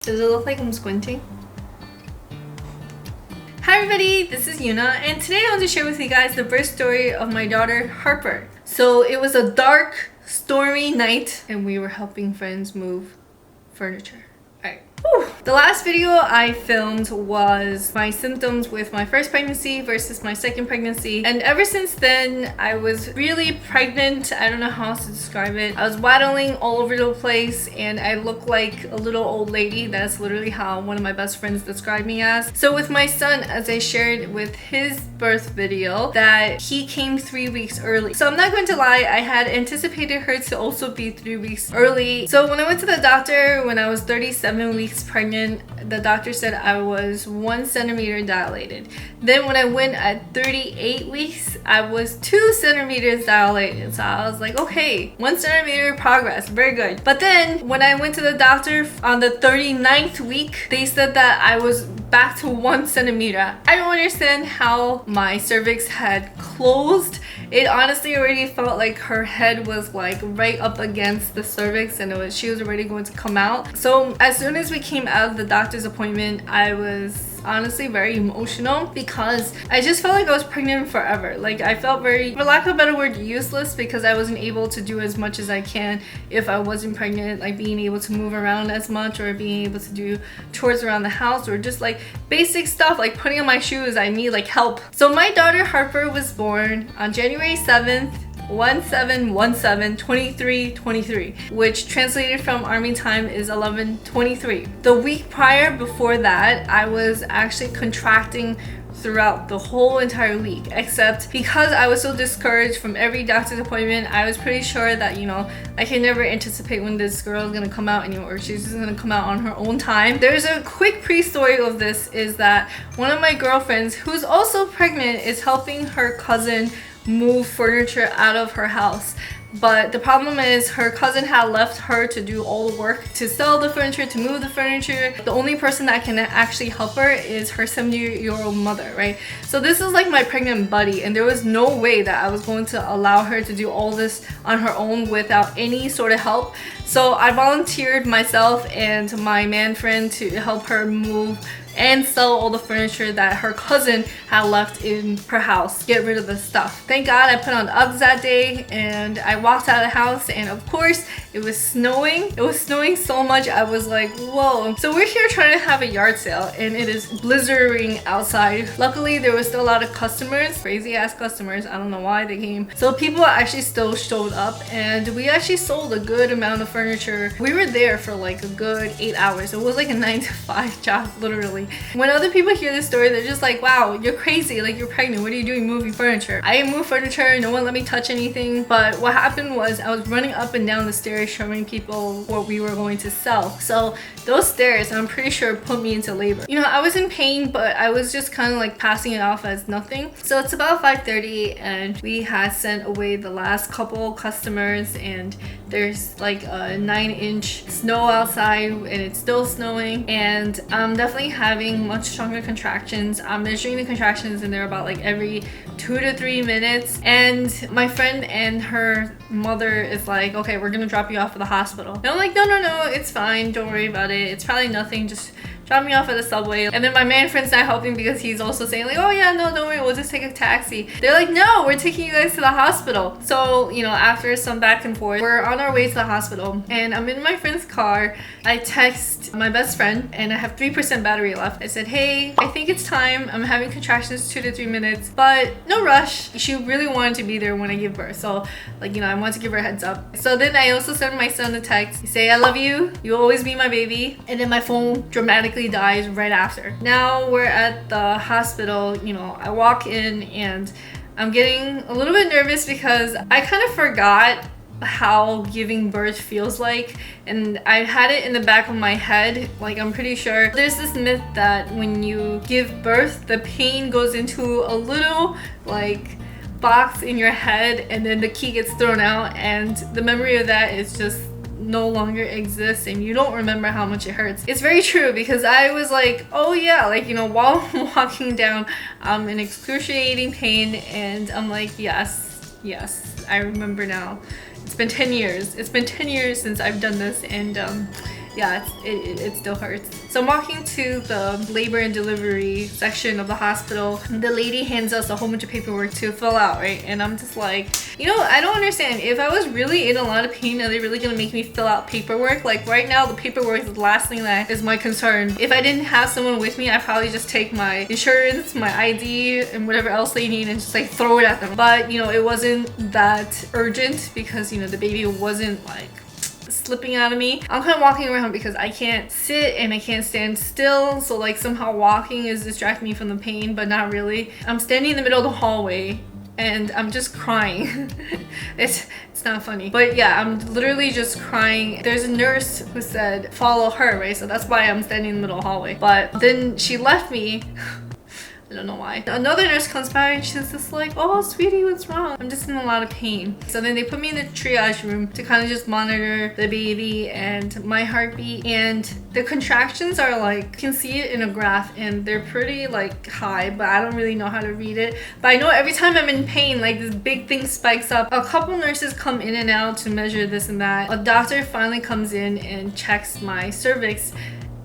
Does it look like I'm squinting? Hi everybody, this is Yuena, and today I want to share with you guys the birth story of my daughter Harper. So it was a dark, stormy night and we were helping friends move furniture. Alright. The last video I filmed was my symptoms with my first pregnancy versus my second pregnancy, and ever since then I was really pregnant. I don't know how else to describe it. I was waddling all over the place and I looked like a little old lady. That's literally how one of my best friends described me as. So with my son, as I shared with his birth video, that he came 3 weeks early. So I'm not going to lie, I had anticipated her to also be 3 weeks early. So when I went to the doctor when I was 37 weeks pregnant, the doctor said I was 1 centimeter dilated. Then when I went at 38 weeks, I was 2 centimeters dilated. So I was like, okay, 1 centimeter progress, very good. But then when I went to the doctor on the 39th week, they said that I was back to 1 centimeter. I don't understand how my cervix had closed. It honestly already felt like her head was like right up against the cervix and she was already going to come out. So as soon as we came out of the doctor's appointment, I was honestly very emotional because I just felt like I was pregnant forever. Like I felt very, for lack of a better word, useless, because I wasn't able to do as much as I can if I wasn't pregnant, like being able to move around as much or being able to do chores around the house or just like basic stuff like putting on my shoes. I need like help. So my daughter Harper was born on January 7th 17172323, which translated from army time is 11:23. The week prior before that, I was actually contracting throughout the whole entire week, except because I was so discouraged from every doctor's appointment, I was pretty sure that, you know, I can never anticipate when this girl is gonna come out anymore, or she's just gonna come out on her own time. There's a quick pre-story of this, is that one of my girlfriends who's also pregnant is helping her cousin move furniture out of her house. But the problem is her cousin had left her to do all the work, to sell the furniture, to move the furniture. The only person that can actually help her is her 70-year-old mother, right? So this is like my pregnant buddy, and there was no way that I was going to allow her to do all this on her own without any sort of help. So I volunteered myself and my man friend to help her move and sell all the furniture that her cousin had left in her house, get rid of the stuff. Thank God I put on Uggs that day and I walked out of the house, and of course it was snowing. It was snowing so much I was like, whoa. So we're here trying to have a yard sale and it is blizzarding outside. Luckily there was still a lot of customers, crazy ass customers. I don't know why they came. So people actually still showed up and we actually sold a good amount of furniture. We were there for like a good 8 hours. It was like a 9 to 5 job, literally. When other people hear this story, they're just like, wow, you're crazy, like you're pregnant, what are you doing moving furniture? I didn't move furniture, no one let me touch anything. But what happened was I was running up and down the stairs showing people what we were going to sell. So those stairs, I'm pretty sure, put me into labor. You know, I was in pain, but I was just kind of like passing it off as nothing. So it's about 5:30 and we had sent away the last couple customers, and there's like a 9-inch snow outside and it's still snowing, and I'm definitely having much stronger contractions. I'm measuring the contractions and they're about like every 2 to 3 minutes, and my friend and her mother is like, okay, we're gonna drop you off at the hospital. And I'm like, no, it's fine, don't worry about it, it's probably nothing, just drop me off at the subway. And then my man friend's not helping because he's also saying like, oh yeah, no, don't worry, we'll just take a taxi. They're like, no, we're taking you guys to the hospital. So, you know, after some back and forth, we're on our way to the hospital and I'm in my friend's car. I text my best friend and I have 3% battery left. I said, hey, I think it's time. I'm having contractions 2 to 3 minutes, but no rush. She really wanted to be there when I give birth. So like, you know, I want to give her a heads up. So then I also sent my son a text. Say, I love you. You'll always be my baby. And then my phone dramatically dies right after. Now we're at the hospital. You know, I walk in and I'm getting a little bit nervous because I kind of forgot how giving birth feels like, and I had it in the back of my head. Like, I'm pretty sure there's this myth that when you give birth, the pain goes into a little like box in your head and then the key gets thrown out, and the memory of that is just no longer exists and you don't remember how much it hurts. It's very true, because I was like, oh yeah, like, you know, while I'm walking down, I'm in excruciating pain and I'm like, yes, I remember now. It's been 10 years. It's been 10 years since I've done this, and yeah, it still hurts. So I'm walking to the labor and delivery section of the hospital. The lady hands us a whole bunch of paperwork to fill out, right? And I'm just like, you know, I don't understand. If I was really in a lot of pain, are they really gonna make me fill out paperwork? Like right now, the paperwork is the last thing that is my concern. If I didn't have someone with me, I'd probably just take my insurance, my ID, and whatever else they need and just like throw it at them. But you know, it wasn't that urgent because, you know, the baby wasn't like slipping out of me. I'm kind of walking around because I can't sit and I can't stand still, so like somehow walking is distracting me from the pain, but not really. I'm standing in the middle of the hallway and I'm just crying. it's not funny, but yeah, I'm literally just crying. There's a nurse who said follow her, right? So that's why I'm standing in the middle of the hallway, but then she left me. I don't know why. Another nurse comes by and she's just like, oh sweetie, what's wrong? I'm just in a lot of pain. So then they put me in the triage room to kind of just monitor the baby and my heartbeat, and the contractions are like, you can see it in a graph and they're pretty like high, but I don't really know how to read it. But I know every time I'm in pain, like this big thing spikes up. A couple nurses come in and out to measure this and that. A doctor finally comes in and checks my cervix.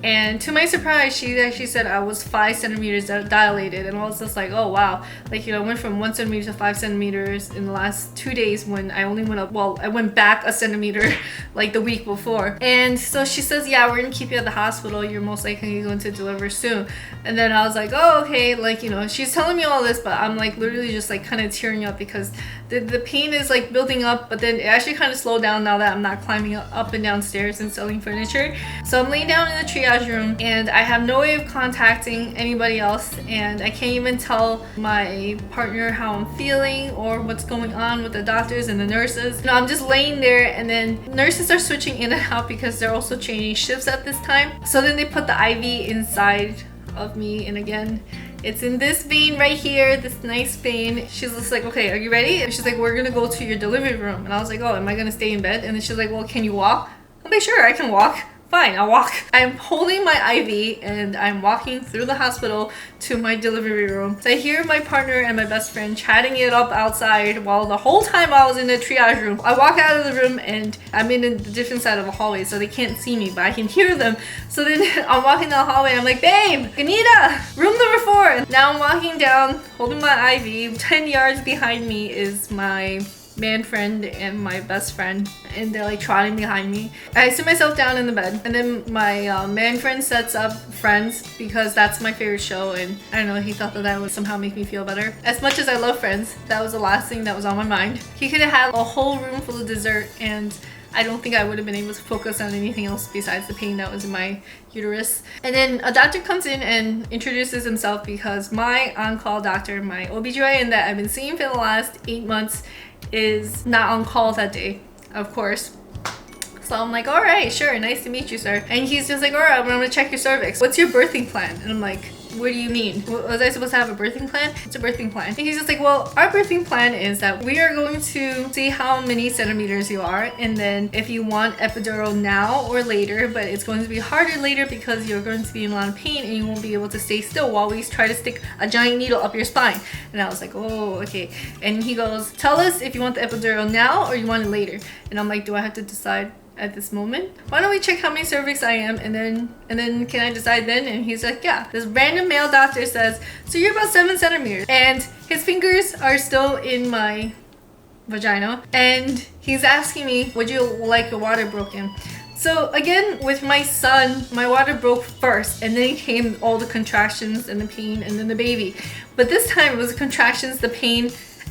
And to my surprise, she actually said I was 5 centimeters dilated, and I was just like, oh wow. Like, you know, I went from 1 centimeter to 5 centimeters in the last 2 days when I only went up, well, I went back a centimeter like the week before. And so she says, yeah, we're gonna keep you at the hospital. You're most likely going to deliver soon. And then I was like, oh, okay. Like, you know, she's telling me all this, but I'm like literally just like kind of tearing up because the pain is like building up, but then it actually kind of slowed down now that I'm not climbing up and down stairs and selling furniture. So I'm laying down in the triage room and I have no way of contacting anybody else, and I can't even tell my partner how I'm feeling or what's going on with the doctors and the nurses. No, I'm just laying there, and then nurses are switching in and out because they're also changing shifts at this time. So then they put the IV inside of me, and again, it's in this vein right here, this nice vein. She's just like, okay, are you ready? And she's like, we're gonna go to your delivery room. And I was like, oh, am I gonna stay in bed? And then she's like, well, can you walk? I'm like, sure, I can walk. Fine, I'll walk. I'm holding my IV and I'm walking through the hospital to my delivery room. So I hear my partner and my best friend chatting it up outside while the whole time I was in the triage room. I walk out of the room and I'm in a different side of the hallway, so they can't see me, but I can hear them. So then I'm walking down the hallway and I'm like, babe, Anita, room number 4. And now I'm walking down holding my IV. 10 yards behind me is my man friend and my best friend, and they're like trotting behind me. I sit myself down in the bed, and then my man friend sets up Friends because that's my favorite show, and I don't know, he thought that would somehow make me feel better. As much as I love Friends, that was the last thing that was on my mind. He could have had a whole room full of dessert, and I don't think I would have been able to focus on anything else besides the pain that was in my uterus. And then a doctor comes in and introduces himself because my on-call doctor, my OBGYN that I've been seeing for the last 8 months, is not on call that day, of course. So I'm like, all right, sure, nice to meet you, sir. And he's just like, all right, I'm gonna check your cervix. What's your birthing plan? And I'm like, what do you mean? Was I supposed to have a birthing plan? It's a birthing plan. And he's just like, well, our birthing plan is that we are going to see how many centimeters you are, and then if you want epidural now or later, but it's going to be harder later because you're going to be in a lot of pain and you won't be able to stay still while we try to stick a giant needle up your spine. And I was like, oh, okay. And he goes, tell us if you want the epidural now or you want it later. And I'm like, do I have to decide at this moment? Why don't we check how many cervix I am, and then can I decide then? And he's like, yeah. This random male doctor says, so you're about 7 centimeters, and his fingers are still in my vagina, and he's asking me, would you like your water broken? So again, with my son, my water broke first, and then came all the contractions and the pain and then the baby. But this time it was the contractions, the pain,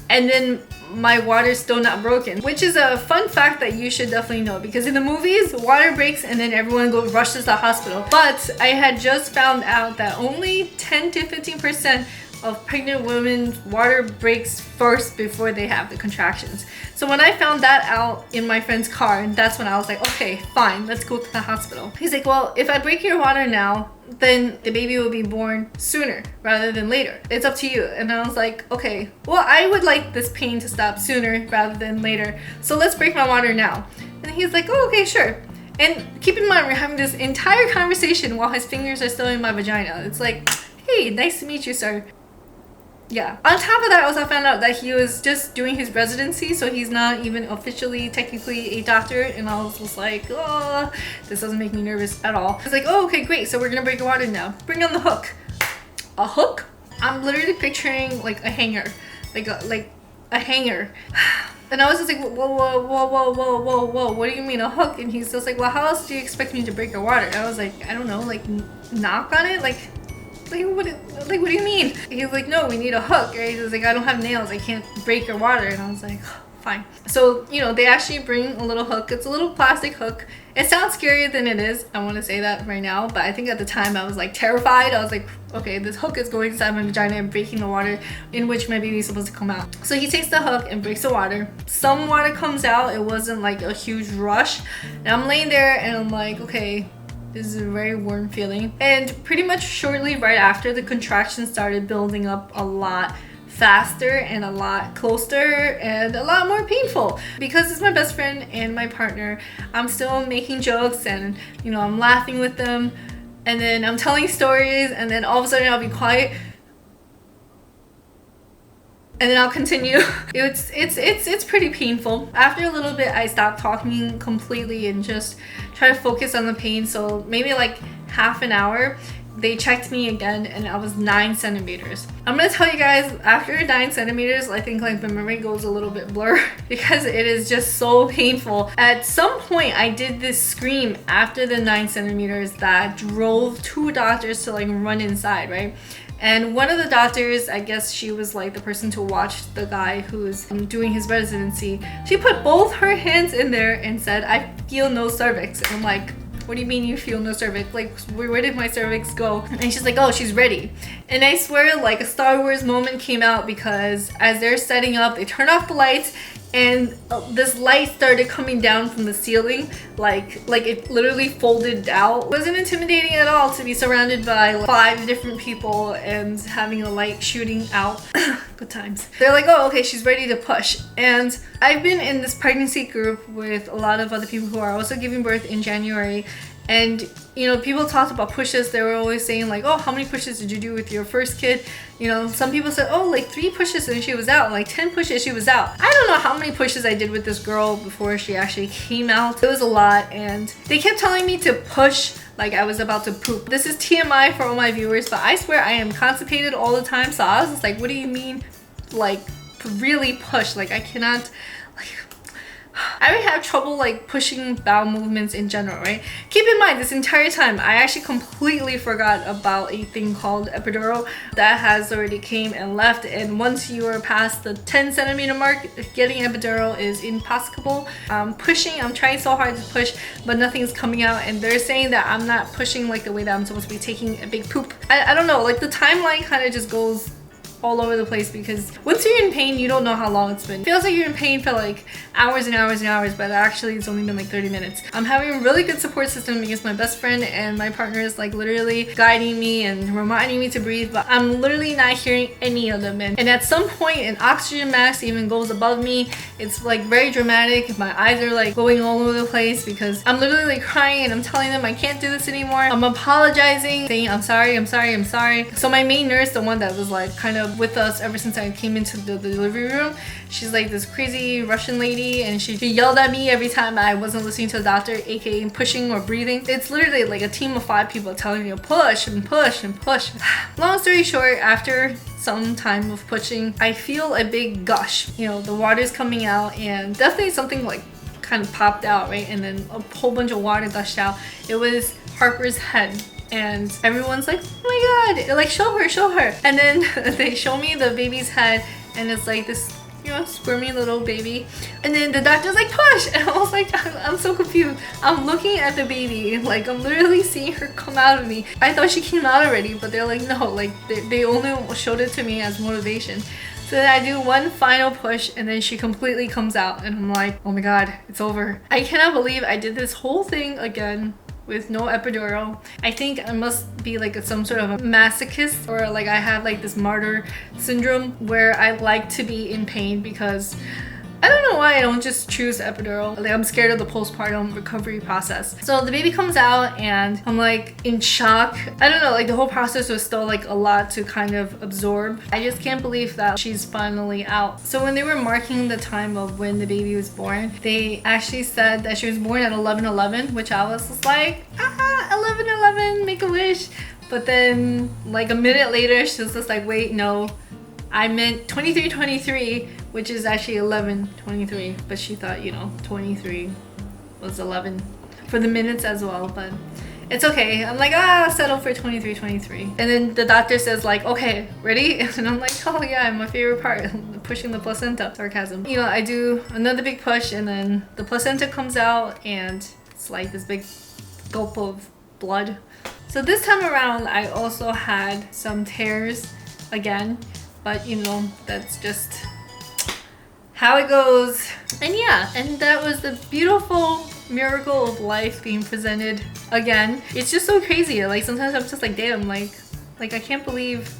and then my water's still not broken, which is a fun fact that you should definitely know, because in the movies, water breaks and then everyone rushes to the hospital. But I had just found out that only 10 to 15% of pregnant women's water breaks first before they have the contractions. So when I found that out in my friend's car, that's when I was like, okay, fine, let's go to the hospital. He's like, well, if I break your water now, then the baby will be born sooner rather than later. It's up to you. And I was like, okay, well, I would like this pain to stop sooner rather than later, so let's break my water now. And he's like, oh, okay, sure. And keep in mind, we're having this entire conversation while his fingers are still in my vagina. It's like, hey, nice to meet you, sir. Yeah. On top of that, I also found out that he was just doing his residency, so he's not even officially, technically a doctor. And I was just like, oh, this doesn't make me nervous at all. I was like, oh, okay, great. So we're gonna break your water now. Bring on the hook. A hook? I'm literally picturing like a hanger, like a hanger. And I was just like, whoa, whoa, whoa, whoa, whoa, whoa, whoa. What do you mean a hook? And he's just like, well, how else do you expect me to break your water? And I was like, I don't know, like knock on it, like what do you mean? He's like, no, we need a hook, right? He was like, I don't have nails, I can't break your water. And I was like, fine. So, you know, they actually bring a little hook. It's a little plastic hook. It sounds scarier than it is. I want to say that right now, but I think at the time I was like terrified. I was like, okay, this hook is going inside my vagina and breaking the water in which my baby is supposed to come out. So he takes the hook and breaks the water. Some water comes out. It wasn't like a huge rush. And I'm laying there and I'm like, okay, this is a very warm feeling. And pretty much shortly right after, the contractions started building up a lot faster and a lot closer and a lot more painful. Because it's my best friend and my partner, I'm still making jokes and, you know, I'm laughing with them, and then I'm telling stories, and then all of a sudden I'll be quiet and then I'll continue. It's pretty painful. After a little bit, I stopped talking completely and just try to focus on the pain. So maybe like half an hour, they checked me again and I was 9 centimeters. I'm gonna tell you guys, after 9 centimeters, I think like my memory goes a little bit blur because it is just so painful. At some point, I did this scream after the 9 centimeters that drove 2 doctors to like run inside, right? And one of the doctors, I guess she was like the person to watch the guy who's doing his residency. She put both her hands in there and said, I feel no cervix. And I'm like, what do you mean you feel no cervix? Like, where did my cervix go? And she's like, oh, she's ready. And I swear like a Star Wars moment came out, because as they're setting up, they turned off the lights and this light started coming down from the ceiling, like it literally folded out. It wasn't intimidating at all to be surrounded by like 5 different people and having a light shooting out. Good times. They're like, oh, okay, she's ready to push. And I've been in this pregnancy group with a lot of other people who are also giving birth in January. And, you know, people talked about pushes. They were always saying like, oh, how many pushes did you do with your first kid? You know, some people said, oh, like 3 pushes and she was out, like 10 pushes, she was out. I don't know how many pushes I did with this girl before she actually came out. It was a lot, and they kept telling me to push like I was about to poop. This is TMI for all my viewers, but I swear I am constipated all the time. So I was just like, what do you mean like really push? Like I cannot, like I would have trouble like pushing bowel movements in general, right? Keep in mind, this entire time I actually completely forgot about a thing called epidural that has already came and left. And once you are past the 10 centimeter mark, getting epidural is impossible. Pushing, I'm trying so hard to push, but nothing's coming out, and they're saying that I'm not pushing like the way that I'm supposed to be taking a big poop. I don't know, like the timeline kind of just goes all over the place, because once you're in pain, you don't know how long it's been. It feels like you're in pain for like hours and hours and hours, but actually it's only been like 30 minutes. I'm having a really good support system because my best friend and my partner is like literally guiding me and reminding me to breathe, but I'm literally not hearing any of them. And at some point, an oxygen mask even goes above me. It's like very dramatic. My eyes are like going all over the place because I'm literally like crying and I'm telling them I can't do this anymore. I'm apologizing, saying I'm sorry, I'm sorry, I'm sorry. So my main nurse, the one that was like kind of with us ever since I came into the delivery room, she's like this crazy Russian lady, and she yelled at me every time I wasn't listening to the doctor, aka pushing or breathing. It's literally like a team of 5 people telling me to push and push and push. Long story short, after some time of pushing, I feel a big gush. You know, the water's coming out, and definitely something like kind of popped out, right? And then a whole bunch of water gushed out. It was Harper's head. And everyone's like, oh my god, like show her, show her. And then they show me the baby's head, and it's like this, you know, squirmy little baby. And then the doctor's like, push! And I was like, I'm so confused. I'm looking at the baby, like I'm literally seeing her come out of me. I thought she came out already, but they're like, no, like they only showed it to me as motivation. So then I do one final push, and then she completely comes out, and I'm like, oh my god, it's over. I cannot believe I did this whole thing again with no epidural. I think I must be like some sort of a masochist, or like I have like this martyr syndrome where I like to be in pain, because I don't know why I don't just choose epidural. Like, I'm scared of the postpartum recovery process. So the baby comes out and I'm like in shock. I don't know, like the whole process was still like a lot to kind of absorb. I just can't believe that she's finally out. So when they were marking the time of when the baby was born, they actually said that she was born at 11:11, which I was just like, 11:11, make a wish. But then like a minute later, she was just like, wait, no, I meant 23:23, which is actually 11:23. But she thought, you know, 23 was 11 for the minutes as well. But it's okay. I'm like, I'll settle for 23:23. And then the doctor says like, okay, ready? And I'm like, oh yeah, my favorite part, pushing the placenta. Sarcasm. You know, I do another big push and then the placenta comes out and it's like this big gulp of blood. So this time around, I also had some tears again, but you know, that's just how it goes. And yeah, and that was the beautiful miracle of life being presented again. It's just so crazy. Like sometimes I'm just like, damn, like I can't believe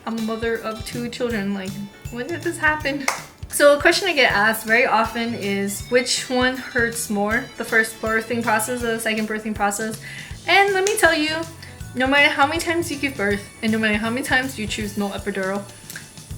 I'm a mother of 2 children. Like, when did this happen? So a question I get asked very often is which one hurts more, the first birthing process or the second birthing process? And let me tell you, no matter how many times you give birth and no matter how many times you choose no epidural,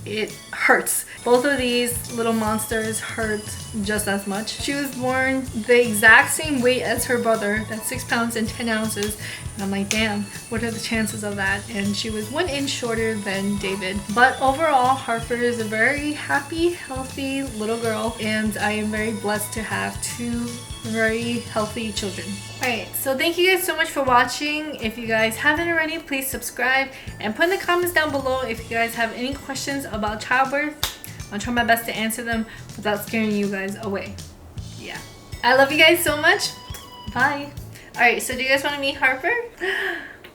it hurts. Both of these little monsters hurt just as much. She was born the exact same weight as her brother, that's 6 pounds and 10 ounces. And I'm like, damn, what are the chances of that? And she was 1 inch shorter than David. But overall, Harper is a very happy, healthy little girl, and I am very blessed to have 2 very healthy children. Alright, so thank you guys so much for watching. If you guys haven't already, please subscribe and put in the comments down below if you guys have any questions about childbirth. I'll try my best to answer them without scaring you guys away. Yeah. I love you guys so much. Bye. Alright, so do you guys want to meet Harper?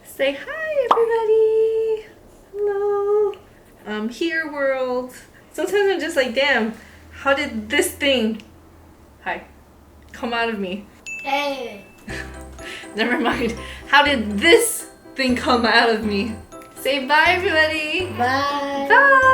Say hi, everybody. Hello. Here, world. Sometimes I'm just like, damn, how did this thing come out of me? Hey. Never mind. How did this thing come out of me? Say bye, everybody. Bye. Bye.